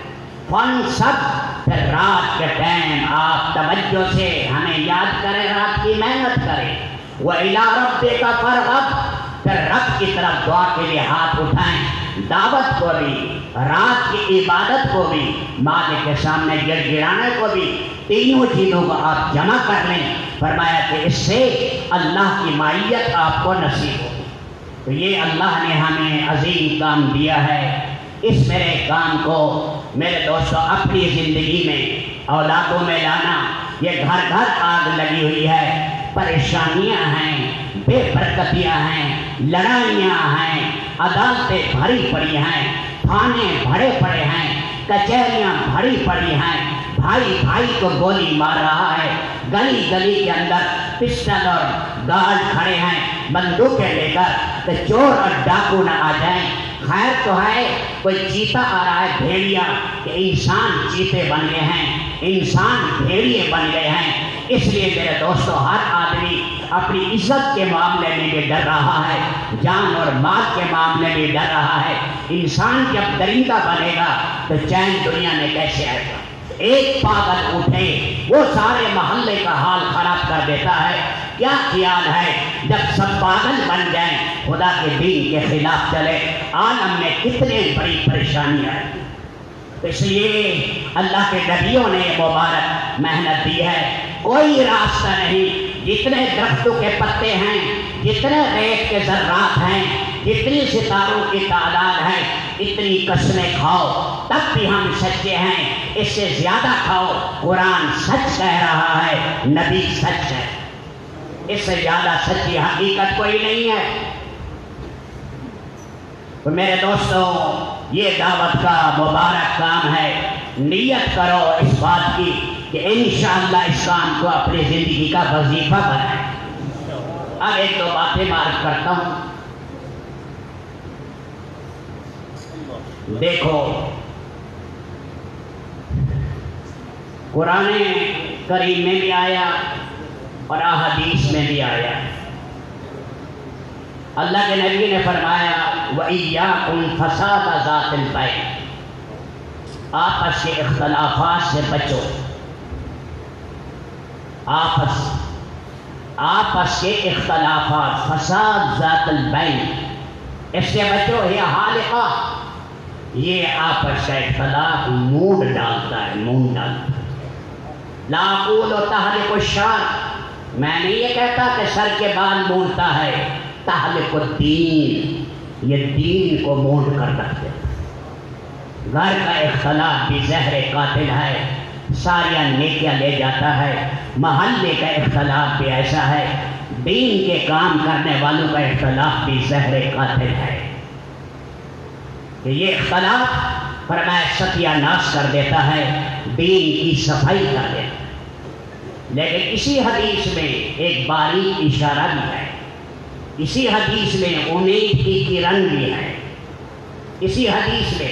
فَانْصَبْ، پھر رات کے ٹائم آپ توجہ سے ہمیں یاد کریں، رات کی محنت کریں، وَإِلَىٰ رَبِّكَ فَارْغَب، پھر رب کی طرف دعا کے لیے ہاتھ اٹھائیں، دعوت کو بھی، رات کی عبادت کو بھی، مالک کے سامنے گڑ گڑانے کو بھی، تینوں چیزوں کو آپ جمع کر لیں۔ فرمایا کہ اس سے اللہ کی معیت آپ کو نصیب ہو۔ تو یہ اللہ نے ہمیں عظیم کام دیا ہے، اس میرے کام کو میرے دوستو اپنی زندگی میں، اولادوں میں لانا۔ یہ گھر گھر آگ لگی ہوئی ہے، پریشانیاں ہیں، بے برکتیاں ہیں، لڑائیاں ہیں، عدالتیں بھری پڑی ہیں، تھانے بھرے پڑے ہیں، کچہریاں بھری پڑی ہیں، بھائی بھائی کو گولی مار رہا ہے، گلی گلی کے اندر پسٹل اور گارڈ کھڑے ہیں بندوقیں لے کر کہ چور اور ڈاکو نہ آ جائیں۔ خیر تو ہے کوئی چیتا آ رہا ہے، بھیڑیا، کہ انسان چیتے بن گئے ہیں، انسان بھیڑیے بن گئے ہیں۔ اس لیے میرے دوستو ہر آدمی اپنی عزت کے معاملے میں بھی ڈر رہا ہے، جان اور مال کے معاملے میں ڈر رہا ہے۔ انسان جب درندہ بنے گا تو چین دنیا میں کیسے آئے گا؟ ایک پاگل اٹھے وہ سارے محلے کا حال خراب کر دیتا ہے۔ کیا خیال ہے جب سب پاگل بن جائیں، خدا کے دین کے خلاف چلے، عالم میں کتنے بڑی پریشانیاں ہیں۔ اس لیے اللہ کے نبیوں نے مبارک محنت دی ہے۔ کوئی راستہ نہیں، جتنے درختوں کے پتے ہیں، جتنے ریت کے ذرات ہیں، جتنی ستاروں کی تعداد ہے، اتنی قسمیں کھاؤ تب بھی ہم سچے ہیں، اس سے زیادہ کھاؤ۔ قرآن سچ کہہ رہا ہے، نبی سچ ہے، اس سے زیادہ سچی حقیقت کوئی نہیں ہے۔ تو میرے دوستوں، یہ دعوت کا مبارک کام ہے۔ نیت کرو اس بات کی کہ انشاءاللہ اس کام کو اپنی زندگی کا وظیفہ بنائیں۔ اب ایک دو باتیں معرف کرتا ہوں۔ دیکھو، قرآن کریم میں بھی آیا اور احادیث میں بھی آیا، اللہ کے نبی نے فرمایا وَإِيَّاكُمْ فَسَادَ ذَاتِ الْبَيْنِ، آپس کے اختلافات سے بچو، آپس کے اختلافات، فساد ذات البین، اس سے بچو۔ یہ حالقہ، یہ آپس کا اختلاف موڈ ڈالتا ہے، مون ڈالتا ہے۔ لا اقول تحلق الشعر، میں نہیں یہ کہتا کہ سر کے بال مونڈتا ہے، تحلق الدین، یہ دین کو مونڈ کر رکھتے ہیں۔ گھر کا اختلاف بھی زہر قاتل ہے، ساریاں نیکیاں لے جاتا ہے۔ محلے کا اختلاف بھی ایسا ہے، دین کے کام کرنے والوں کا اختلاف بھی زہر قاتل ہے کہ یہ اختلاف فرمایا ستیہ ناش کر دیتا ہے، دین کی صفائی کر دیتا ہے۔ لیکن اسی حدیث میں ایک باریک اشارہ بھی ہے، اسی حدیث میں امید کی کرن بھی ہے۔ اسی حدیث میں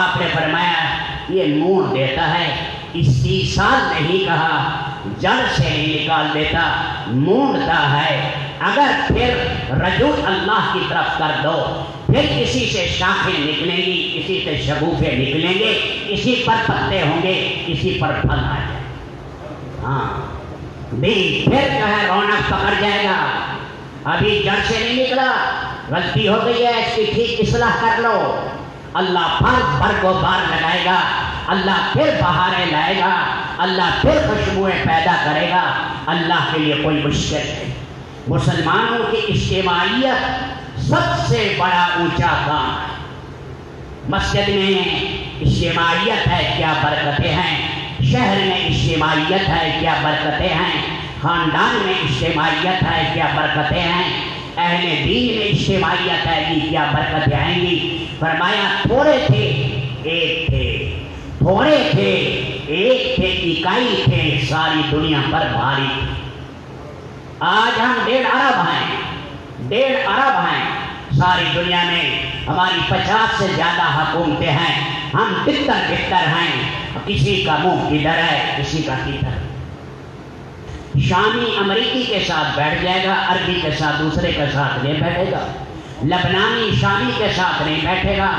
آپ نے فرمایا یہ مونڈ دیتا ہے، استیصال نہیں کہا، جڑ سے نہیں نکال دیتا، مونڈتا ہے۔ اگر پھر رجوع اللہ کی طرف کر دو، پھر کسی سے شاخیں نکلیں گی، کسی سے شگوفے نکلیں گے، کسی پر پتے ہوں گے، کسی پر پھل آ جائے، ہاں بھی پھر جو ہے رونق پکڑ جائے گا۔ ابھی جڑ سے نہیں نکلا، غلطی ہو گئی ہے، اس کی ٹھیک اصلاح کر لو، اللہ پھر برگ و بار لگائے گا، اللہ پھر بہاریں لائے گا، اللہ پھر خوشبوئیں پیدا کرے گا۔ اللہ کے لیے کوئی مشکل نہیں۔ مسلمانوں کی اجتماعیت سب سے بڑا اونچا کام ہے۔ مسجد میں اجتماعیت ہے، کیا برکتیں ہیں، شہر میں اجتماعیت ہے، کیا برکتیں ہیں، خاندان میں اجتماعیت ہے، کیا برکتیں ہیں، اہل دین میں اجتماعیت ہے کہ کیا برکتیں آئیں گی۔ فرمایا تھوڑے تھے ایک تھے، تھوڑے تھے ایک تھے، اکائی تھے، ساری دنیا پر بھاری تھی۔ آج ہم 1.5 ارب ہیں، 1.5 ارب ہیں ساری دنیا میں، ہماری 50 سے زیادہ حکومتیں ہیں، ہم بہتر ہیں، کسی کا منہ کدھر ہے، کسی کا کدھر۔ شامی امریکی کے ساتھ بیٹھ جائے گا، عربی کے ساتھ دوسرے کے ساتھ نہیں بیٹھے گا، لبنانی شامی کے ساتھ نہیں بیٹھے گا،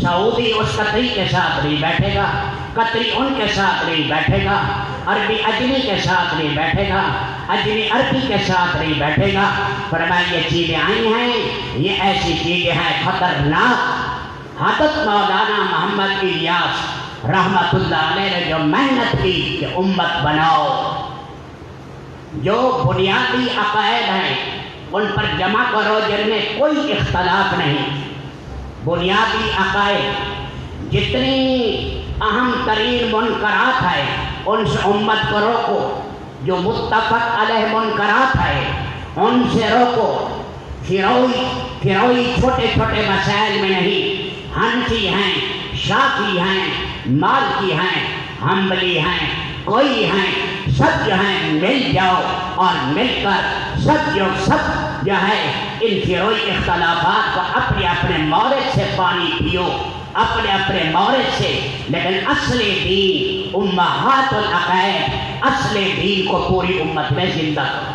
سعودی اس قطری کے ساتھ نہیں بیٹھے گا، قطری ان کے ساتھ نہیں بیٹھے گا، عربی اجمی کے ساتھ نہیں بیٹھے گا، اجمی عربی کے ساتھ نہیں بیٹھے گا۔ فرمایا یہ چیزیں آئی ہیں، یہ ایسی چیزیں ہیں خطرناک۔ حضرت مولانا محمد الیاس رحمت اللہ علیہ نے جو محنت کی کہ امت بناؤ، جو بنیادی عقائد ہیں ان پر جمع کرو جن میں کوئی اختلاف نہیں۔ بنیادی عقائد، جتنی اہم ترین منکرات ہیں ان سے امت کو روکو، جو متفق علیہ منکرات ہیں ان سے روکو۔ فروئی چھوٹے چھوٹے مسائل میں نہیں، حنفی ہیں، شافعی ہیں، مالکی ہیں، حنبلی ہیں، کوئی ہیں، سب جو ہیں مل جاؤ اور مل کر سب جو ہے ان فروئی اختلافات کو اپنے اپنے مورد سے پانی پیو، اپنے اپنے مورد سے، لیکن اصل دین امہات العقائد، اصل دین کو پوری امت میں زندہ کرو۔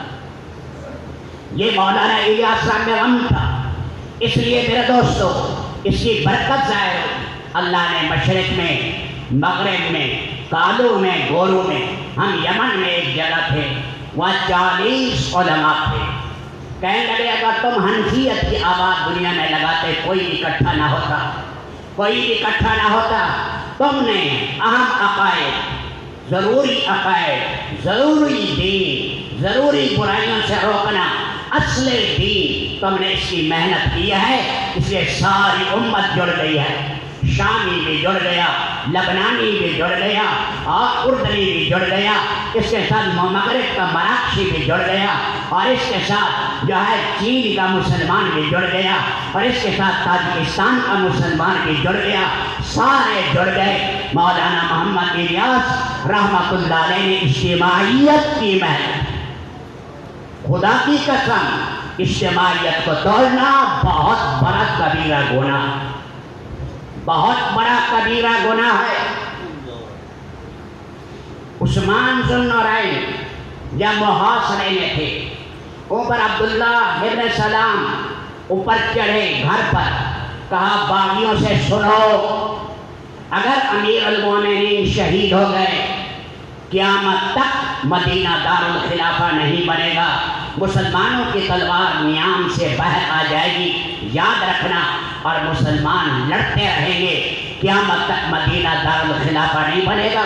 یہ مولانا الیاس صاحب میں غم تھا، اس لیے میرے دوستو اس کی برکت ظاہر ہو۔ اللہ نے مشرق میں، مغرب میں، کالو میں گورو میں ہم یمن میں ایک جگہ تھے، وہاں 40 علماء تھے۔ کہنے لگے اگر تم حنفیت کی آواز دنیا میں لگاتے کوئی اکٹھا نہ ہوتا، کوئی اکٹھا نہ ہوتا۔ تم نے اہم عقائد، ضروری دین، ضروری برائیوں سے روکنا، اصل دین، تم نے اس کی محنت کی ہے، اس لیے ساری امت جڑ گئی ہے۔ شامی بھی جڑ گیا، لبنانی بھی جڑ گیا، اور اردنی بھی جڑ گیا، اس کے ساتھ مغرب کا مراکشی بھی جڑ گیا، اور اس کے ساتھ جو ہے چین کا مسلمان بھی جڑ گیا، اور اس کے ساتھ تاجکستان کا مسلمان بھی جڑ گیا، سارے جڑ گئے۔ مولانا محمد الیاس رحمۃ اللہ علیہ نے اجتماعیت کی محنت، خدا کی قسم اجتماعیت کو توڑنا بہت بڑا کبیرہ گناہ، بہت بڑا کبیرہ گناہ ہے۔ عثمان ذو النورین جب محاصرے میں تھے، اوپر عبداللہ ابن سلام اوپر چڑھے گھر پر، کہا باغیوں سے سنو، اگر امیر المومنین شہید ہو گئے قیامت تک مدینہ دار الخلافہ نہیں بنے گا، مسلمانوں کی تلوار نیام سے باہر آ جائے گی، یاد رکھنا، اور مسلمان لڑتے رہیں گے، قیامت تک مدینہ دار الخلافہ نہیں بنے گا،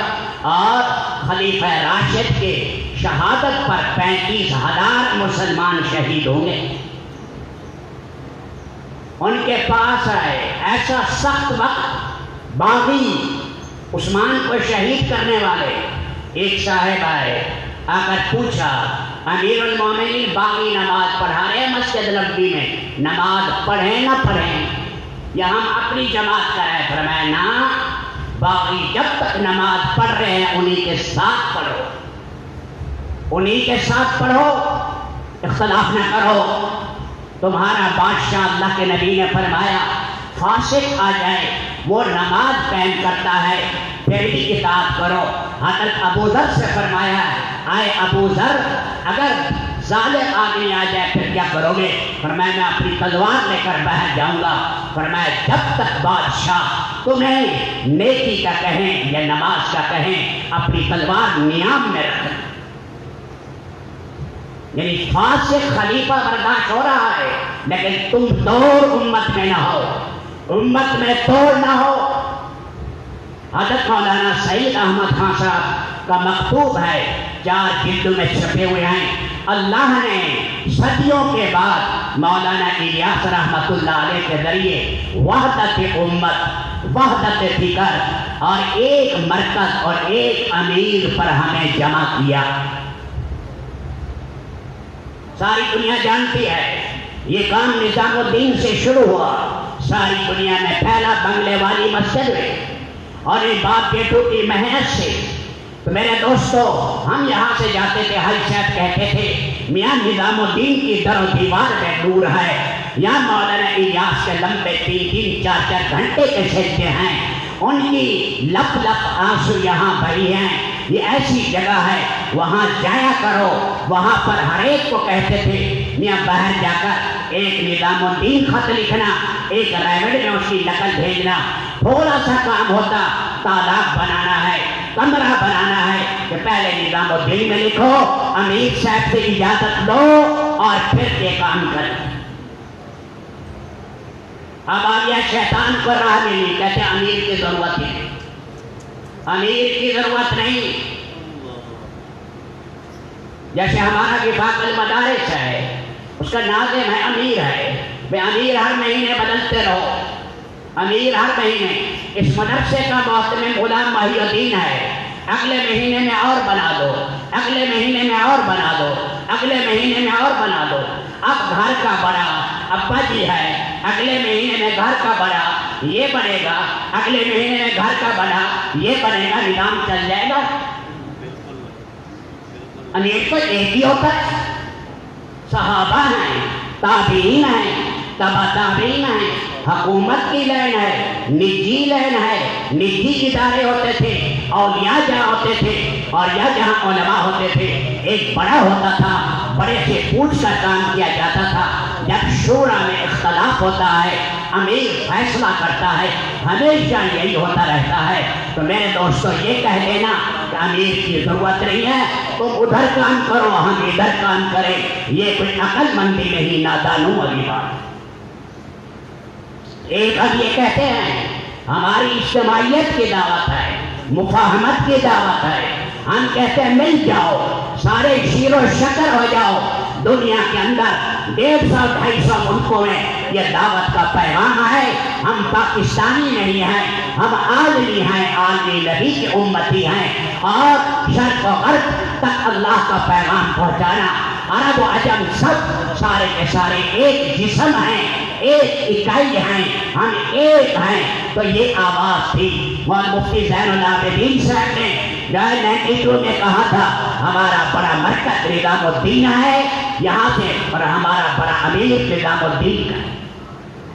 اور خلیفہ راشد کے شہادت پر 35,000 مسلمان شہید ہوں گے۔ ان کے پاس آئے ایسا سخت وقت، باغی عثمان کو شہید کرنے والے، ایک صاحب آئے، آ کر پوچھا امیر المومنین باغی نماز پڑھا رہے ہیں مسجد نبوی میں، نماز پڑھیں نہ پڑھیں یا ہم اپنی جماعت کریں؟ فرمایا نا، باغی جب تک نماز پڑھ رہے ہیں انہی کے ساتھ پڑھو، انہی کے ساتھ پڑھو، اختلاف نہ کرو۔ تمہارا بادشاہ اللہ کے نبی نے فرمایا فاسق آ جائے وہ نماز قائم کرتا ہے پھر بھی اطاعت کرو۔ حضرت ابو ذر سے فرمایا آئے ابو ذر اگر ظالم آدمی آ جائے پھر کیا کرو گے؟ فرمایا میں اپنی تلوار لے کر باہر جاؤں گا۔ فرمایا جب تک بادشاہ تمہیں نیکی کا کہیں یا نماز کا کہیں اپنی تلوار نیام میں رکھیں۔ یعنی فاسق خلیفہ برداشت ہو رہا ہے لیکن تم توڑ امت میں نہ ہو، امت میں توڑ نہ ہو۔ حضرت مولانا سعید احمد خان صاحب کا مکتوب ہے، 4 جلدوں میں چھپے ہوئے ہیں۔ اللہ نے صدیوں کے بعد مولانا الیاس رحمۃ اللہ علیہ کے ذریعے وحدت امت، وحدت فکر اور ایک مرکز اور ایک امیر پر ہمیں جمع کیا۔ ساری دنیا جانتی ہے یہ کام نظام الدین سے شروع ہوا، ساری دنیا میں پھیلا بنگلے والی مسجد میں اور یہ باپ بیٹوں کی محنت سے۔ تو میرے دوستو ہم یہاں سے جاتے تھے، حج صاحب کہتے تھے میاں نظام الدین کی در و دیوار میں نور ہے، یہاں مولانا الیاس کے لمبے 3-3 4-4 گھنٹے کے سجدے ہیں، ان کی لپ لپ آنسو یہاں بہی ہیں، یہ ایسی جگہ ہے وہاں جایا کرو۔ وہاں پر ہر ایک کو کہتے تھے میاں باہر جا کر ایک نظام الدین خط لکھنا، ایک ریوڈ میں اس کی نقل بھیجنا، تھوڑا سا کام ہوتا، تالاب بنانا ہے، کمرہ بنانا ہے کہ پہلے نظام الدین میں لکھو، امیر صاحب سے اجازت لو اور پھر یہ کام کرو۔ اب آگیا شیطان کو راہ ملی، کہتے امیر کی ضرورت ہے، امیر کی ضرورت نہیں۔ جیسے ہمارا وفاق المدارس ہے، اس کا ناظم ہے، امیر ہے، بے امیر ہر مہینے بدلتے رہو، امیر ہر مہینے۔ اس مدرسے کا محتمم غلام محی الدین ہے، اگلے مہینے میں اور بنا دو، اگلے مہینے میں اور بنا دو، اگلے مہینے میں اور بنا دو۔ اب گھر کا بڑا ابا جی ہے، اگلے مہینے میں گھر کا بڑا یہ بنے گا، اگلے مہینے میں گھر کا بڑا یہ بنے گا، نظام چل جائے گا۔ امیر تو ایک ہی ہوتا ہے، صحابہ ہیں، تابعین ہیں، تبع تابعین ہیں، حکومت کی لین ہے، نجی لین ہے، نجی ادارے ہوتے تھے، اولیاء جہاں ہوتے تھے اور یا جہاں علماء ہوتے تھے، ایک بڑا ہوتا تھا، بڑے سے پوچھ کر کام کیا جاتا تھا۔ جب شورا میں اختلاف ہوتا ہے امیر فیصلہ کرتا ہے، ہمیشہ یہی ہوتا رہتا ہے۔ تو میرے دوستو یہ کہہ دینا کہ امیر کی ضرورت نہیں ہے، تم ادھر کام کرو ہم ادھر کام کریں، یہ کوئی عقل مندی نہیں، نادانوں والی بات۔ ایک ہم یہ کہتے ہیں ہماری اجتماعیت کی دعوت ہے، مفاہمت کی دعوت ہے، ہم کہتے ہیں مل جاؤ، سارے شیر و شکر ہو جاؤ۔ دنیا کے اندر 150-250 ملکوں میں یہ دعوت کا پیغام ہے۔ ہم پاکستانی نہیں ہیں، ہم عالمی ہیں، عالمی نبی کی امتی ہیں، اور شرق و غرب تک اللہ کا پیغام پہنچانا۔ عرب و عجم سب سارے کے سارے ایک جسم ہیں، ایک اکائی ہیں، ہم ایک ہیں۔ تو یہ آواز تھی مولانا مفتی زین العابدین صاحب نے 92 میں کہا تھا ہمارا بڑا مرکز نظام الدین ہے یہاں سے، اور ہمارا بڑا امیر نظام الدین کا ہے۔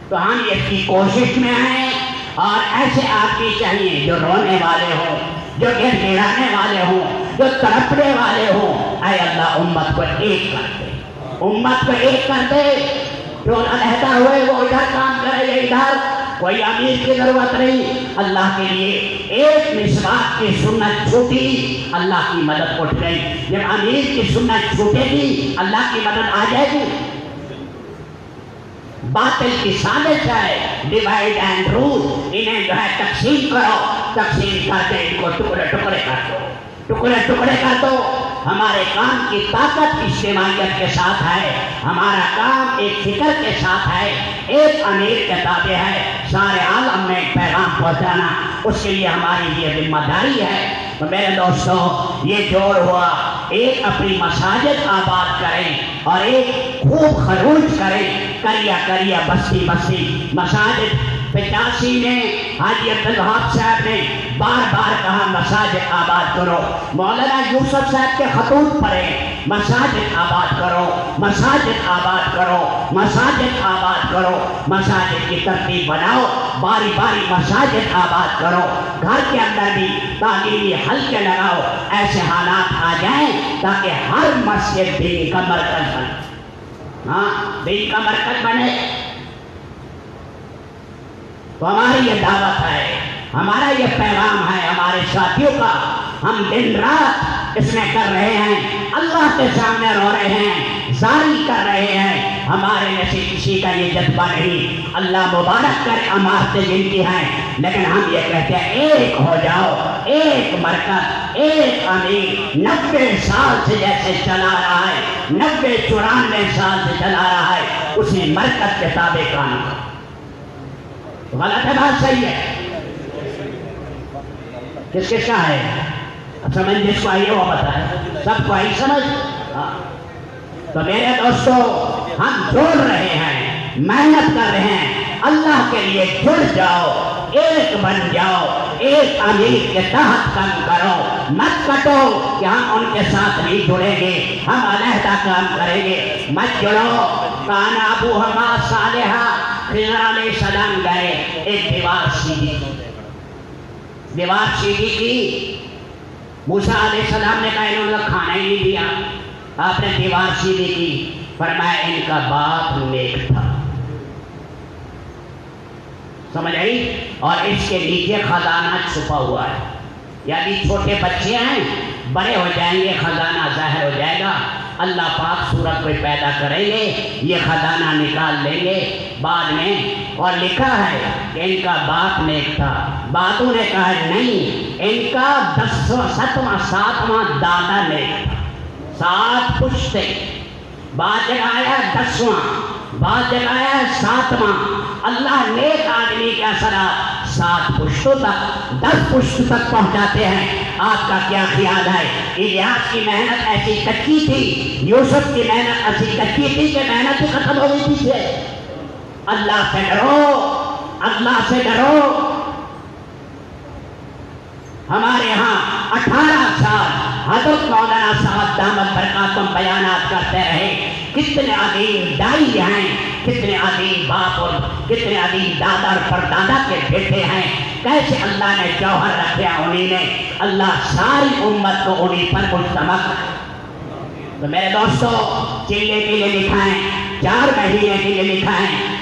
تو ہم اس کی کوشش میں ہیں، اور ایسے آدمی چاہیے جو رونے والے ہوں، جو گر گرانے والے ہوں، جو تڑپنے والے ہوں۔ اے اللہ امت کو ایک کر دے، امت کو ایک کر دے، جو علیحدہ ہوئے وہ ادھر کام کرے یا ادھر، کوئی امیر کی ضرورت نہیں۔ اللہ کے لیے ایک مسواک کی سنت چھوٹی، اللہ کی مدد اٹھ گئی۔ جب امیر کی سنت چھوٹے گی اللہ کی مدد آ جائے گی۔ باطل کی سازش ہے ڈیوائڈ اینڈ رول، انہیں جو ہے تقسیم کرو، تقسیم کر کے ان کو ٹکڑے ٹکڑے کر دو، ٹکڑے ٹکڑے کر دو۔ ہمارے کام کی طاقت اجتماعیت کے ساتھ ہے، ہمارا کام ایک فکر کے ساتھ ہے، ایک امیر کے تابع ہے، سارے عالم میں پیغام پہنچانا، اس کے لیے ہماری یہ ذمہ داری ہے۔ تو میرے دوستو یہ جوڑ ہوا، ایک اپنی مساجد آباد کریں اور ایک خوب خروج کریں، کریا بستی بستی مساجد۔ 85 میں حاجی عبدالوہاب صاحب نے بار بار کہا مساجد آباد کرو، مولانا یوسف صاحب کے خطوط پڑھیں، مساجد آباد کرو، مساجد آباد کرو، مساجد آباد کرو، مساجد کی ترتیب بناؤ، باری باری مساجد آباد کرو، گھر کے اندر بھی تعلیمی حلقے لگاؤ، ایسے حالات آ جائیں تاکہ ہر مسجد دین کا مرکز بنے، ہاں دین کا مرکز بنے۔ تو ہماری یہ دعوت ہے، ہمارا یہ پیغام ہے ہمارے ساتھیوں کا، ہم دن رات اس میں کر رہے ہیں، اللہ کے سامنے رو رہے ہیں، زاری کر رہے ہیں، ہمارے جیسے کسی کا یہ جذبہ نہیں۔ اللہ مبارک کر عمارتیں جن کی ہیں، لیکن ہم یہ کہتے ہیں ایک ہو جاؤ، ایک مرکز، ایک امیر 90 سال سے جیسے چلا رہا ہے، 90-94 سال سے چلا رہا ہے، اسی مرکز کے تابع کام کرو۔ غلط ہے بات صحیح ہے؟ کس کس کا ہے؟ اب سمجھ جس کو آئیے وہ بتائے، سب کو آئی سمجھ؟ تو میرے دوستو ہم جوڑ رہے ہیں، محنت کر رہے ہیں، اللہ کے لیے جڑ جاؤ، ایک بن جاؤ، ایک امیر کے تحت کام کرو، مت کٹو کہ ہم ان کے ساتھ نہیں جڑیں گے، ہم علیحدہ کام کریں گے، مت جڑو۔ کانا ابو ہما صالحہ، خضر علیہ السلام گئے، ایک دیوار سیدھی کی، موسیٰ علیہ السلام نے کہا انہوں نے کھانا ہی نہیں دیا، آپ نے دیوار سیدھی کی، فرمایا ان کا باپ نیک تھا، سمجھ آئی؟ اور اس کے نیچے خزانہ چھپا ہوا ہے، یعنی چھوٹے بچے ہیں، بڑے ہو جائیں گے خزانہ ظاہر ہو جائے گا، اللہ پاک صورت کوئی پیدا کریں گے، یہ خزانہ نکال لیں گے بعد میں۔ اور لکھا ہے کہ ان کا باپ نیک تھا، بعدوں نے کہا نہیں، ان کا 7واں دادا نیک تھا، 7 پشتے، بعد جگہ آیا 10واں، بعد جگہ آیا 7واں۔ اللہ نیک آدمی کے اثرات 7 پشتوں تک، 10 پشت تک پہنچاتے ہیں۔ آپ کا کیا خیال ہے؟ الیاس کی محنت ایسی کچی تھی، یوسف کی محنت ایسی کچی تھی کہ محنت ہی ختم ہو گئی پیچھے۔ اللہ سے ڈرو، اللہ سے ڈرو۔ ہمارے ہاں 18 سال حضرت مولانا صاحب دامت برکاتہم بیانات کرتے رہے، کتنے عظیم دائی ہیں، کتنے عظیم باپ اور کتنے عظیم دادا اور پردادا کے بیٹے ہیں، کیسے اللہ نے جوہر رکھا انہیں نے، اللہ ساری امت کو انہیں پر مجتمع کرے۔ تو میرے دوستو چلے کے لیے لکھا ہے، 4 مہینے کے لیے لکھا ہے،